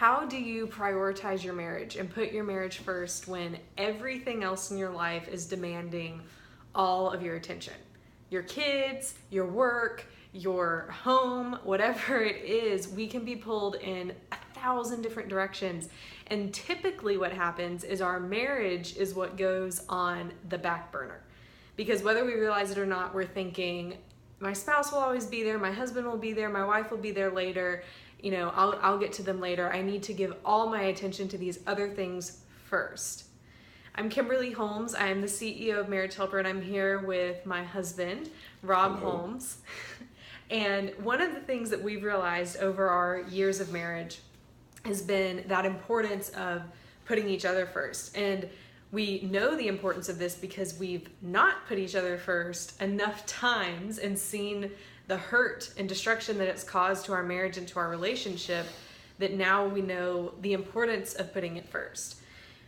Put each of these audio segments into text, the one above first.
how do you prioritize your marriage and put your marriage first when everything else in your life is demanding all of your attention? Your kids, your work, your home, whatever it is, we can be pulled in 1,000 different directions. And typically what happens is our marriage is what goes on the back burner. Because whether we realize it or not, we're thinking, my spouse will always be there, my husband will be there, my wife will be there later, I'll get to them later. I need to give all my attention to these other things first. I'm Kimberly Holmes. I am the CEO of Marriage Helper, and I'm here with my husband, Rob Hello. Holmes. And one of the things that we've realized over our years of marriage has been that importance of putting each other first. And we know the importance of this because we've not put each other first enough times and seen the hurt and destruction that it's caused to our marriage and to our relationship, that now we know the importance of putting it first.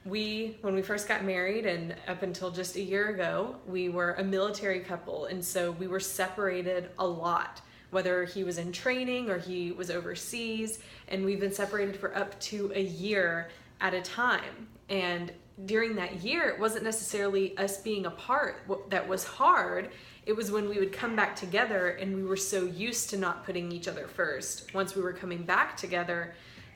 When we first got married and up until just a year ago, we were a military couple, and so we were separated a lot, whether he was in training or he was overseas, and we've been separated for up to a year at a time. And during that year, it wasn't necessarily us being apart that was hard. It was when we would come back together and we were so used to not putting each other first. Once we were coming back together,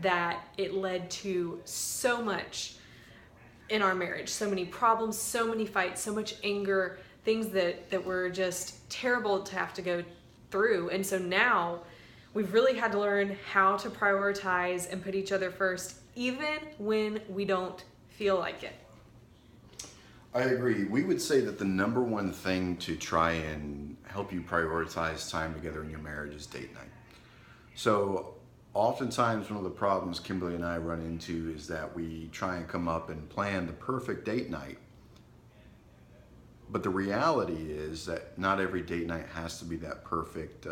that it led to so much in our marriage, so many problems, so many fights, so much anger, things that were just terrible to have to go through. And so now we've really had to learn how to prioritize and put each other first, even when we don't feel like it. I agree. We would say that the number one thing to try and help you prioritize time together in your marriage is date night. So oftentimes one of the problems Kimberly and I run into is that we try and come up and plan the perfect date night. But the reality is that not every date night has to be that perfect,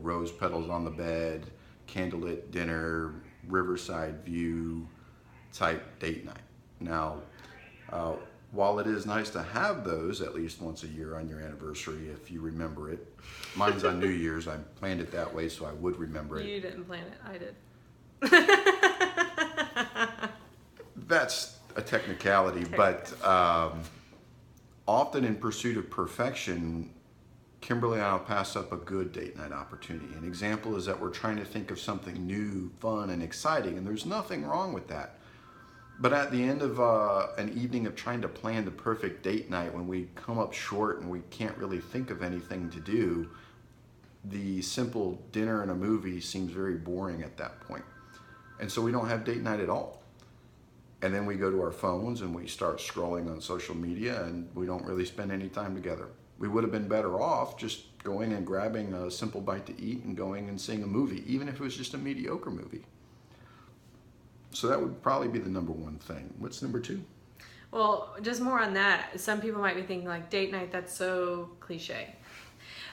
rose petals on the bed, candlelit dinner, riverside view type date night. Now, while it is nice to have those at least once a year on your anniversary, if you remember it. Mine's on New Year's. I planned it that way so I would remember it. You didn't plan it, I did. That's a technicality, but often in pursuit of perfection, Kimberly and I will pass up a good date night opportunity. An example is that we're trying to think of something new, fun, and exciting, and there's nothing wrong with that. But at the end of an evening of trying to plan the perfect date night, when we come up short and we can't really think of anything to do, the simple dinner and a movie seems very boring at that point. And so we don't have date night at all. And then we go to our phones and we start scrolling on social media, and we don't really spend any time together. We would have been better off just going and grabbing a simple bite to eat and going and seeing a movie, even if it was just a mediocre movie. So that would probably be the number one thing. What's number two? Well, just more on that. Some people might be thinking like date night, that's so cliche.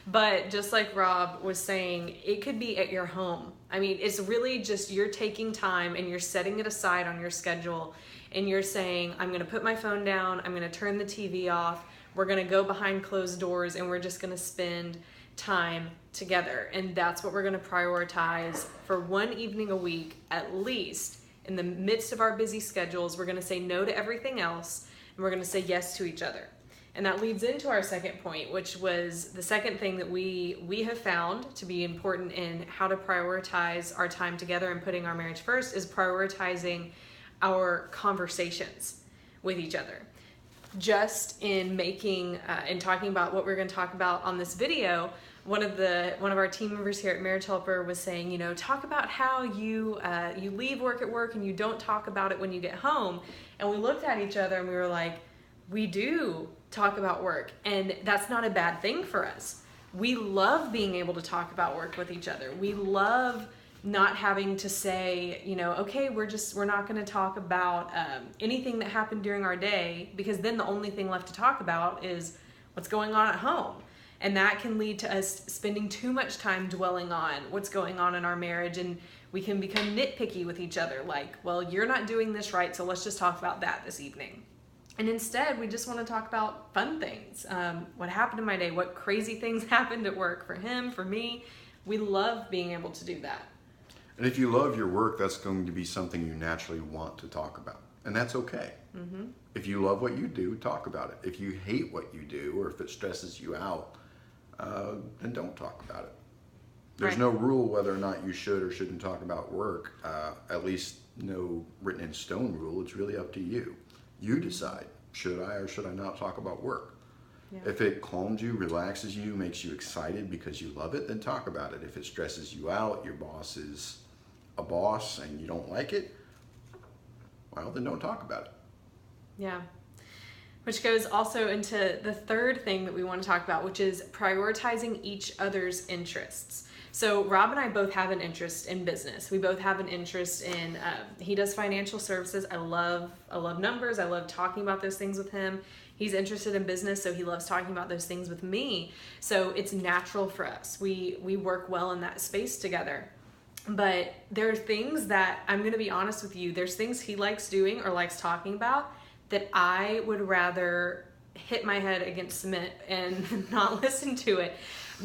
But just like Rob was saying, it could be at your home. I mean, it's really just you're taking time and you're setting it aside on your schedule, and you're saying, I'm going to put my phone down, I'm going to turn the TV off, we're going to go behind closed doors, and we're just going to spend time together. And that's what we're going to prioritize for one evening a week at least. In the midst of our busy schedules, we're going to say no to everything else, and we're going to say yes to each other. And that leads into our second point, which was the second thing that we have found to be important in how to prioritize our time together and putting our marriage first, is prioritizing our conversations with each other. Just in making and talking about what we're going to talk about on this video, one of our team members here at Marriage Helper was saying, talk about how you leave work at work and you don't talk about it when you get home. And we looked at each other and we were like, we do talk about work, and that's not a bad thing for us. We love being able to talk about work with each other. We love not having to say, okay, we're not going to talk about anything that happened during our day, because then the only thing left to talk about is what's going on at home. And that can lead to us spending too much time dwelling on what's going on in our marriage, and we can become nitpicky with each other, like, well, you're not doing this right, so let's just talk about that this evening. And instead, we just want to talk about fun things. What happened in my day, what crazy things happened at work for him, for me. We love being able to do that. And if you love your work, that's going to be something you naturally want to talk about. And that's okay. Mm-hmm. If you love what you do, talk about it. If you hate what you do, or if it stresses you out, then don't talk about it. There's no rule whether or not you should or shouldn't talk about work, at least no written in stone rule. It's really up to you. You decide, should I or should I not talk about work? Yeah. If it calms you, relaxes you, makes you excited because you love it, then talk about it. If it stresses you out, your boss is a boss and you don't like it, well, then don't talk about it. Yeah. Which goes also into the third thing that we want to talk about, which is prioritizing each other's interests. So Rob and I both have an interest in business. We both have an interest in, he does financial services. I love numbers. I love talking about those things with him. He's interested in business, so he loves talking about those things with me. So it's natural for us. We work well in that space together. But there are things that, I'm going to be honest with you, there's things he likes doing or likes talking about that I would rather hit my head against cement and not listen to it.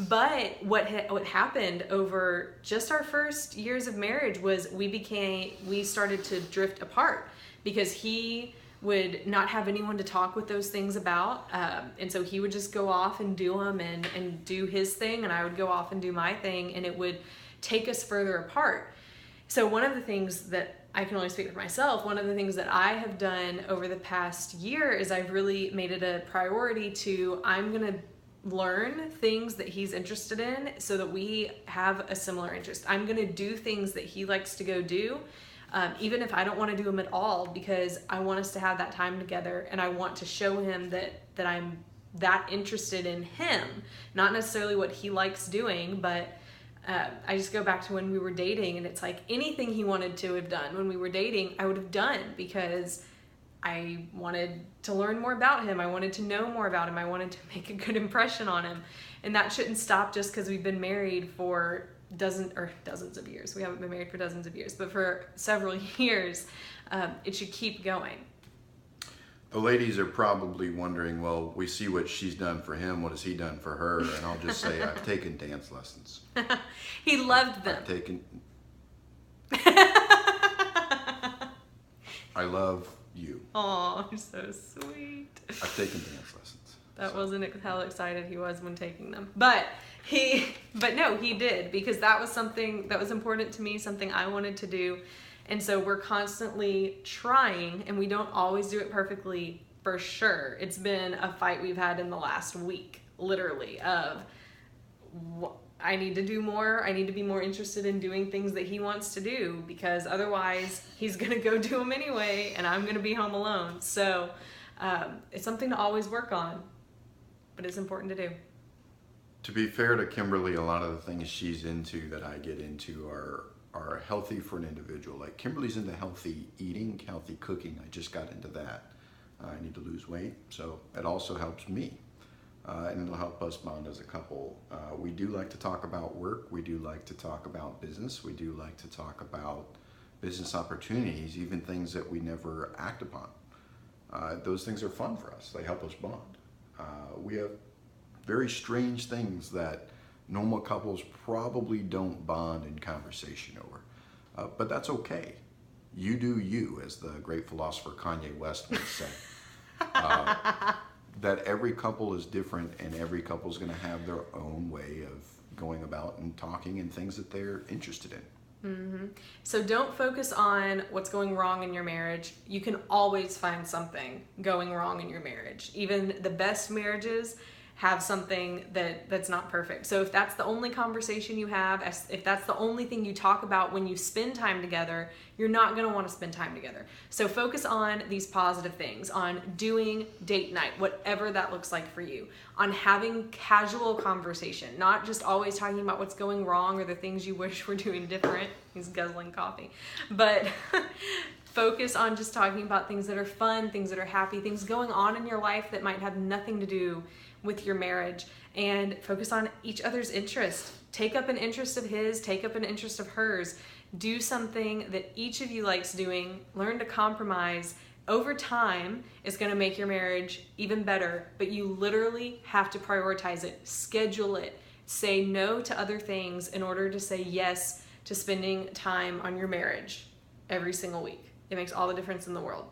But what happened over just our first years of marriage was we started to drift apart because he would not have anyone to talk with those things about. And so he would just go off and do them and do his thing, and I would go off and do my thing, and it would take us further apart. So one of the things that I can only speak for myself, one of the things that I have done over the past year is I've really made it a priority I'm going to learn things that he's interested in so that we have a similar interest. I'm going to do things that he likes to go do, even if I don't want to do them at all, because I want us to have that time together, and I want to show him that I'm that interested in him, not necessarily what he likes doing, but I just go back to when we were dating, and it's like anything he wanted to have done when we were dating, I would have done because I wanted to learn more about him. I wanted to know more about him. I wanted to make a good impression on him. And that shouldn't stop just because we've been married for dozens of years. We haven't been married for dozens of years, but for several years, it should keep going. The ladies are probably wondering, well, we see what she's done for him. What has he done for her? And I'll just say I've taken dance lessons. He loved them. I love you. Oh, you're so sweet. I've taken dance lessons. That wasn't how excited he was when taking them. But no, he did, because that was something that was important to me, something I wanted to do. And so we're constantly trying, and we don't always do it perfectly, for sure. It's been a fight we've had in the last week, literally, of I need to do more. I need to be more interested in doing things that he wants to do, because otherwise he's going to go do them anyway, and I'm going to be home alone. So it's something to always work on, but it's important to do. To be fair to Kimberly, a lot of the things she's into that I get into are healthy for an individual. Like Kimberly's into healthy eating, healthy cooking. I just got into that. I need to lose weight, so it also helps me. And it'll help us bond as a couple. We do like to talk about work. We do like to talk about business. We do like to talk about business opportunities, even things that we never act upon. Those things are fun for us. They help us bond. We have very strange things that normal couples probably don't bond in conversation over. But that's okay. You do you, as the great philosopher Kanye West once said. That every couple is different, and every couple is going to have their own way of going about and talking and things that they're interested in. Mm-hmm. So don't focus on what's going wrong in your marriage. You can always find something going wrong in your marriage. Even the best marriages have something that's not perfect. So if that's the only conversation you have, if that's the only thing you talk about when you spend time together, you're not going to want to spend time together. So focus on these positive things, on doing date night, whatever that looks like for you, on having casual conversation, not just always talking about what's going wrong or the things you wish were doing different. He's guzzling coffee. But focus on just talking about things that are fun, things that are happy, things going on in your life that might have nothing to do with your marriage, and focus on each other's interest. Take up an interest of his, take up an interest of hers. Do something that each of you likes doing. Learn to compromise. Over time, it's going to make your marriage even better, but you literally have to prioritize it, schedule it, say no to other things in order to say yes to spending time on your marriage every single week. It makes all the difference in the world.